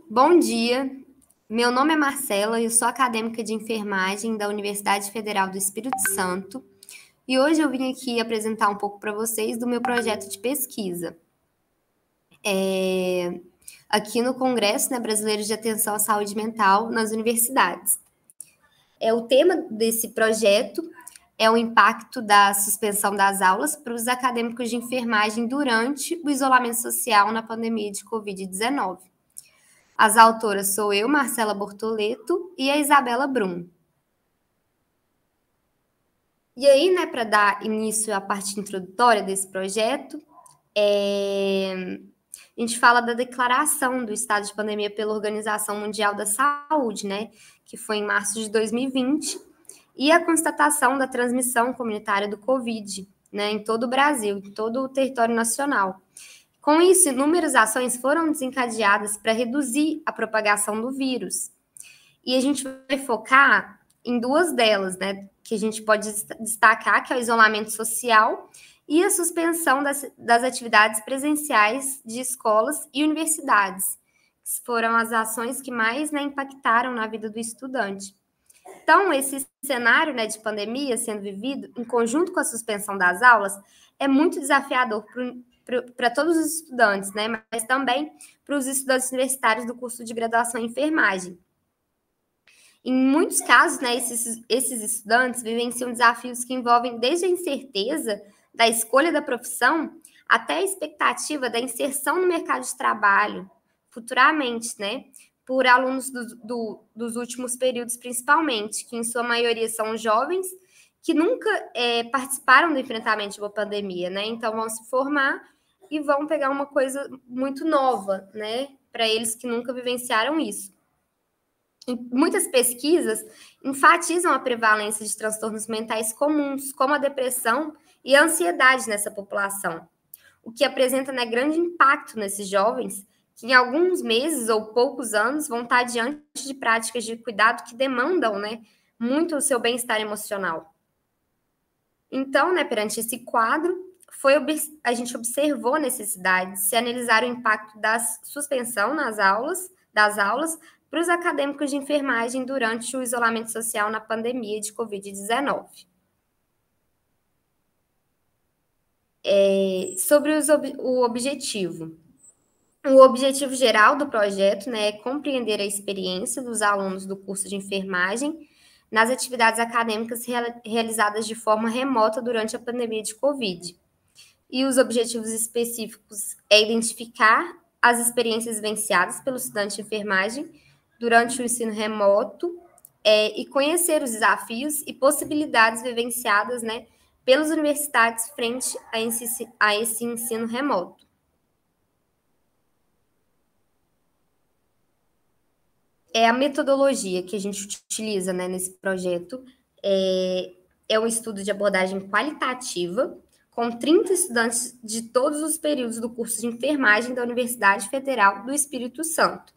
Bom dia, meu nome é Marcela, eu sou acadêmica de enfermagem da Universidade Federal do Espírito Santo e hoje eu vim aqui apresentar um pouco para vocês do meu projeto de pesquisa. Aqui no Congresso, né, Brasileiro de Atenção à Saúde Mental nas Universidades. O tema desse projeto é o impacto da suspensão das aulas para os acadêmicos de enfermagem durante o isolamento social na pandemia de Covid-19. As autoras sou eu, Marcela Bortoleto, e a Isabela Brum. E aí, né, para dar início à parte introdutória desse projeto, a gente fala da declaração do estado de pandemia pela Organização Mundial da Saúde, né, que foi em março de 2020, e a constatação da transmissão comunitária do Covid, né, em todo o Brasil, em todo o território nacional. Com isso, inúmeras ações foram desencadeadas para reduzir a propagação do vírus. E a gente vai focar em duas delas, né? Que a gente pode destacar, que é o isolamento social e a suspensão das atividades presenciais de escolas e universidades, que foram as ações que mais, né, impactaram na vida do estudante. Então, esse cenário, né, de pandemia sendo vivido em conjunto com a suspensão das aulas é muito desafiador para todos os estudantes, né, mas também para os estudantes universitários do curso de graduação em enfermagem. Em muitos casos, né, esses estudantes vivenciam desafios que envolvem desde a incerteza da escolha da profissão até a expectativa da inserção no mercado de trabalho futuramente, né, por alunos dos últimos períodos, principalmente, que em sua maioria são jovens que nunca participaram do enfrentamento de uma pandemia, né, então vão se formar e vão pegar uma coisa muito nova, né, para eles que nunca vivenciaram isso. E muitas pesquisas enfatizam a prevalência de transtornos mentais comuns, como a depressão e a ansiedade nessa população, o que apresenta, né, grande impacto nesses jovens, que em alguns meses ou poucos anos vão estar diante de práticas de cuidado que demandam, né, muito o seu bem-estar emocional. Então, né, perante esse quadro, a gente observou a necessidade de se analisar o impacto da suspensão das aulas para os acadêmicos de enfermagem durante o isolamento social na pandemia de Covid-19. Sobre o objetivo. O objetivo geral do projeto, né, é compreender a experiência dos alunos do curso de enfermagem nas atividades acadêmicas realizadas de forma remota durante a pandemia de Covid. E os objetivos específicos é identificar as experiências vivenciadas pelo estudante de enfermagem durante o ensino remoto e conhecer os desafios e possibilidades vivenciadas, né, pelos universitários frente a esse ensino remoto. A metodologia que a gente utiliza, né, nesse projeto é um estudo de abordagem qualitativa, com 30 estudantes de todos os períodos do curso de enfermagem da Universidade Federal do Espírito Santo.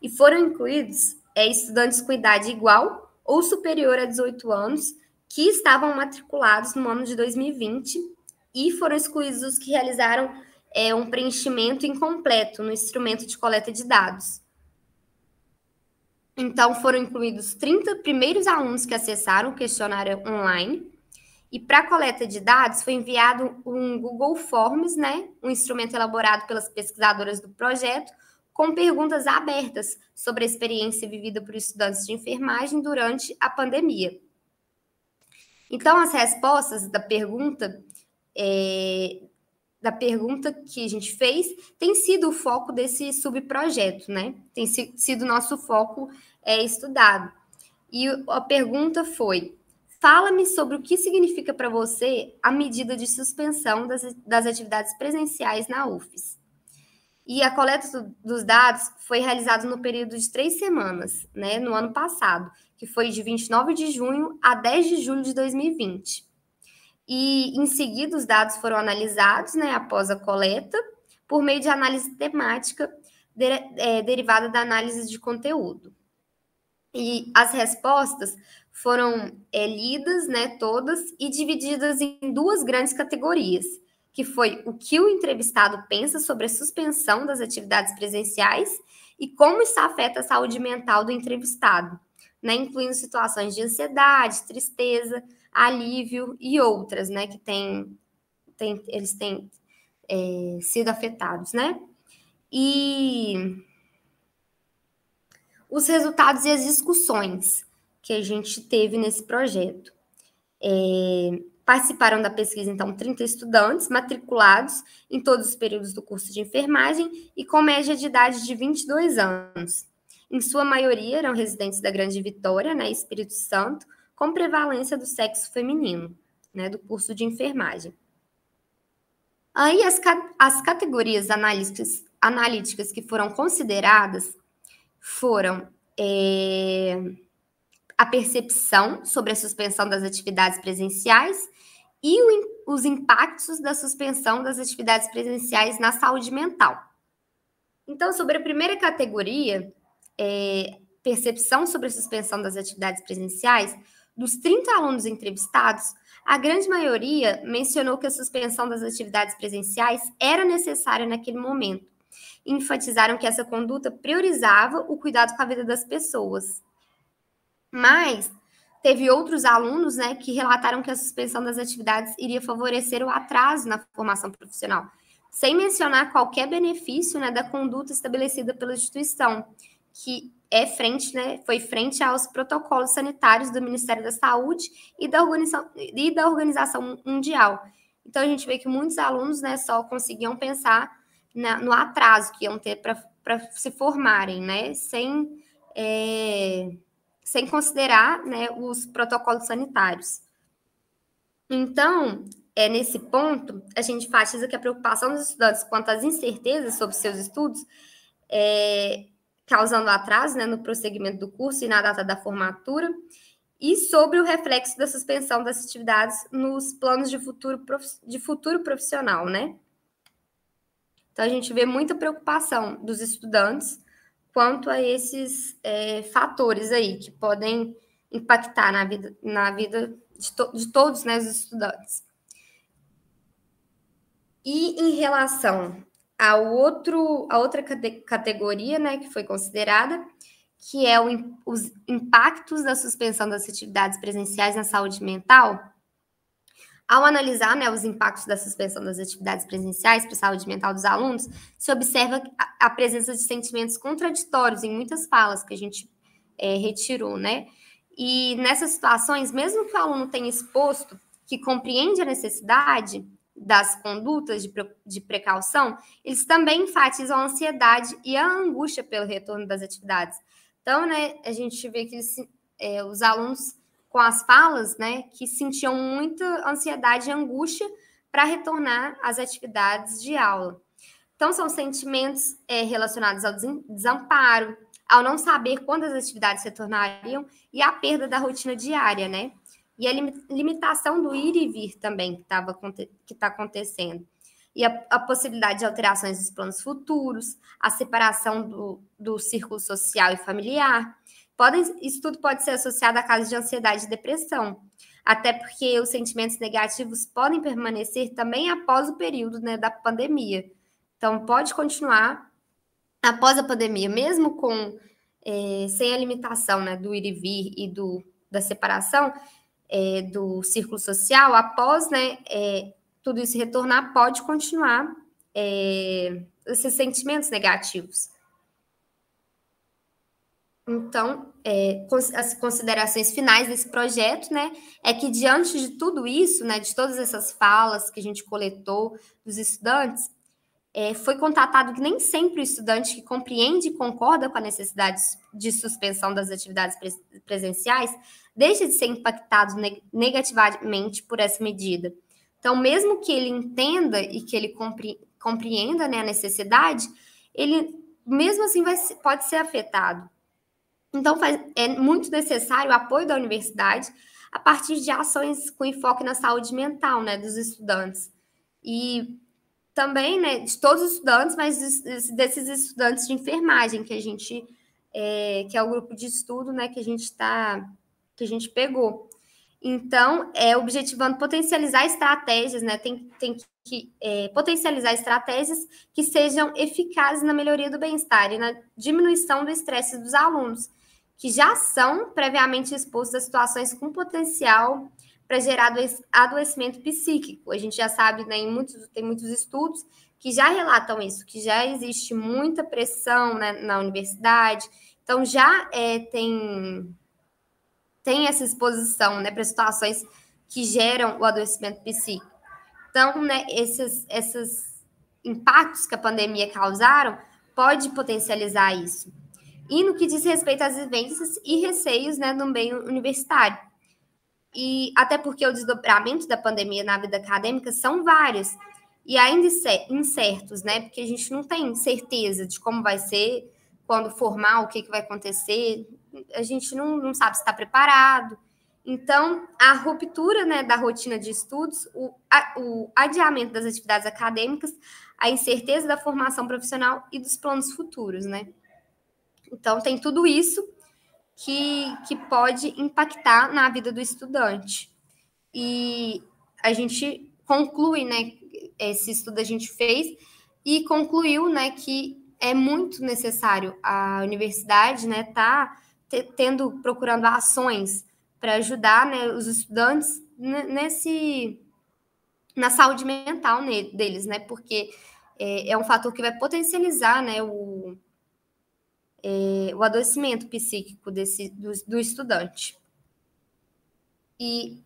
E foram incluídos estudantes com idade igual ou superior a 18 anos que estavam matriculados no ano de 2020 e foram excluídos os que realizaram um preenchimento incompleto no instrumento de coleta de dados. Então, foram incluídos 30 primeiros alunos que acessaram o questionário online. E para a coleta de dados foi enviado um Google Forms, né, um instrumento elaborado pelas pesquisadoras do projeto, com perguntas abertas sobre a experiência vivida por estudantes de enfermagem durante a pandemia. Então, as respostas da pergunta que a gente fez tem sido o foco desse subprojeto, né? Tem sido o nosso foco estudado. E a pergunta foi: fala-me sobre o que significa para você a medida de suspensão das atividades presenciais na UFES. E a coleta dos dados foi realizada no período de 3 semanas, né, no ano passado, que foi de 29 de junho a 10 de julho de 2020. E, em seguida, os dados foram analisados, né, após a coleta, por meio de análise temática derivada da análise de conteúdo. E as respostas foram lidas, né, todas, e divididas em duas grandes categorias, que foi o que o entrevistado pensa sobre a suspensão das atividades presenciais e como isso afeta a saúde mental do entrevistado, né, incluindo situações de ansiedade, tristeza, alívio e outras, né, que eles têm sido afetados, né? E os resultados e as discussões que a gente teve nesse projeto. Participaram da pesquisa, então, 30 estudantes matriculados em todos os períodos do curso de enfermagem e com média de idade de 22 anos. Em sua maioria, eram residentes da Grande Vitória, né, Espírito Santo, com prevalência do sexo feminino, né, do curso de enfermagem. Aí, as categorias analíticas que foram consideradas foram a percepção sobre a suspensão das atividades presenciais e os impactos da suspensão das atividades presenciais na saúde mental. Então, sobre a primeira categoria, percepção sobre a suspensão das atividades presenciais, dos 30 alunos entrevistados, a grande maioria mencionou que a suspensão das atividades presenciais era necessária naquele momento. E enfatizaram que essa conduta priorizava o cuidado com a vida das pessoas. Mas teve outros alunos, né, que relataram que a suspensão das atividades iria favorecer o atraso na formação profissional, sem mencionar qualquer benefício, né, da conduta estabelecida pela instituição, que foi frente aos protocolos sanitários do Ministério da Saúde e da Organização Mundial. Então, a gente vê que muitos alunos, né, só conseguiam pensar no atraso que iam ter para se formarem, né, sem considerar, né, os protocolos sanitários. Então, nesse ponto, a gente enfatiza que a preocupação dos estudantes quanto às incertezas sobre seus estudos, causando atraso, né, no prosseguimento do curso e na data da formatura, e sobre o reflexo da suspensão das atividades nos planos de futuro profissional, né? Então, a gente vê muita preocupação dos estudantes quanto a esses fatores aí que podem impactar na vida de todos, né, os estudantes. E em relação a outra categoria, né, que foi considerada, que é os impactos da suspensão das atividades presenciais na saúde mental. Ao analisar, né, os impactos da suspensão das atividades presenciais para a saúde mental dos alunos, se observa a presença de sentimentos contraditórios em muitas falas que a gente retirou, né? E nessas situações, mesmo que o aluno tenha exposto que compreende a necessidade das condutas de precaução, eles também enfatizam a ansiedade e a angústia pelo retorno das atividades. Então, né, a gente vê que os alunos com as falas, né, que sentiam muita ansiedade e angústia para retornar às atividades de aula. Então, são sentimentos relacionados ao desamparo, ao não saber quando as atividades retornariam e à perda da rotina diária, né? E a limitação do ir e vir também que está acontecendo. E a possibilidade de alterações dos planos futuros, a separação do círculo social e familiar. Isso tudo pode ser associado a casos de ansiedade e depressão, até porque os sentimentos negativos podem permanecer também após o período, né, da pandemia. Então, pode continuar após a pandemia, mesmo sem a limitação, né, do ir e vir e da separação do círculo social, após, né, tudo isso retornar, pode continuar esses sentimentos negativos. Então, as considerações finais desse projeto, né, é que diante de tudo isso, né, de todas essas falas que a gente coletou dos estudantes, foi constatado que nem sempre o estudante que compreende e concorda com a necessidade de suspensão das atividades presenciais deixa de ser impactado negativamente por essa medida. Então, mesmo que ele entenda e que ele compreenda, né, a necessidade, ele, mesmo assim, pode ser afetado. Então, é muito necessário o apoio da universidade a partir de ações com enfoque na saúde mental, né, dos estudantes. E também, né, de todos os estudantes, mas desses estudantes de enfermagem que a gente, que é o grupo de estudo, né, que a gente pegou. Então, objetivando potencializar estratégias, né? Tem que potencializar estratégias que sejam eficazes na melhoria do bem-estar e na diminuição do estresse dos alunos, que já são previamente expostos a situações com potencial para gerar adoecimento psíquico. A gente já sabe, né, tem muitos estudos que já relatam isso, que já existe muita pressão, né, na universidade, então já tem essa exposição, né, para situações que geram o adoecimento psíquico. Então, né, esses impactos que a pandemia causaram pode potencializar isso. E no que diz respeito às vivências e receios, né, no meio universitário. E até porque o desdobramento da pandemia na vida acadêmica são vários e ainda incertos, né? Porque a gente não tem certeza de como vai ser, quando formar, o que vai acontecer, a gente não sabe se está preparado. Então, a ruptura, né, da rotina de estudos, o adiamento das atividades acadêmicas, a incerteza da formação profissional e dos planos futuros, né? Então, tem tudo isso que pode impactar na vida do estudante. E a gente conclui, né, esse estudo a gente fez e concluiu, né, que é muito necessário a universidade, né, procurando ações para ajudar, né, os estudantes na saúde mental deles, né, porque é um fator que vai potencializar, né, o adoecimento psíquico do estudante. E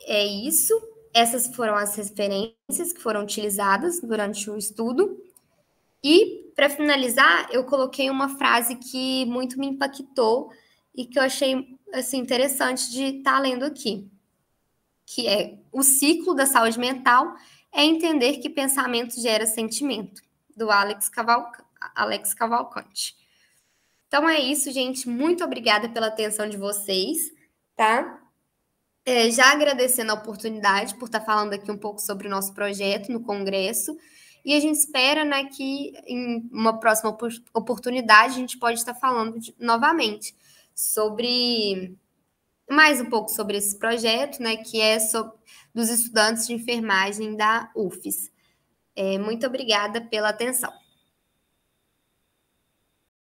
é isso. Essas foram as referências que foram utilizadas durante o estudo. E, para finalizar, eu coloquei uma frase que muito me impactou e que eu achei assim, interessante de estar lendo aqui, que é: o ciclo da saúde mental é entender que pensamento gera sentimento, do Alex Cavalcante. Então é isso, gente. Muito obrigada pela atenção de vocês, tá? Já agradecendo a oportunidade por estar falando aqui um pouco sobre o nosso projeto no Congresso. E a gente espera, né, que em uma próxima oportunidade a gente pode estar falando novamente sobre mais um pouco sobre esse projeto, né, que é dos estudantes de enfermagem da UFES. Muito obrigada pela atenção.